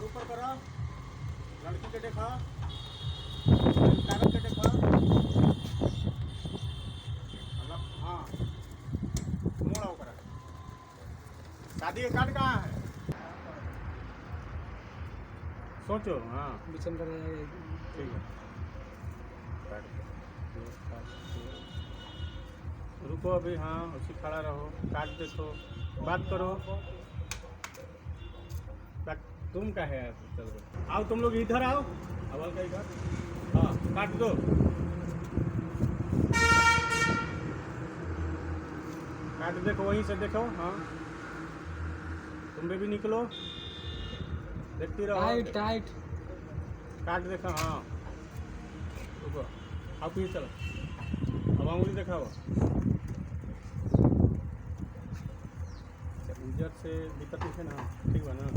ऊपर करो, लड़की के देखो, कागज के देखो, मतलब हाँ, मोड़ा ऊपर। शादी का कार्ड कहाँ है? सोचो, हाँ बिचन कर ठीक है। रुको अभी, हाँ उसी खड़ा रहो, काट देखो, बात करो। तुम क्या है? चलो आओ, तुम लोग इधर आओ, अवल का इधर, हाँ काट दो। काट देखो, वहीं से देखो, हाँ तुम भी निकलो, देखती रहो। टाइट टाइट काट देखो, हाँ रुको, आओ पीछे चलो, अब अंगुली दिखाओ। उधर से दिक्कत नहीं है ना? ठीक है ना?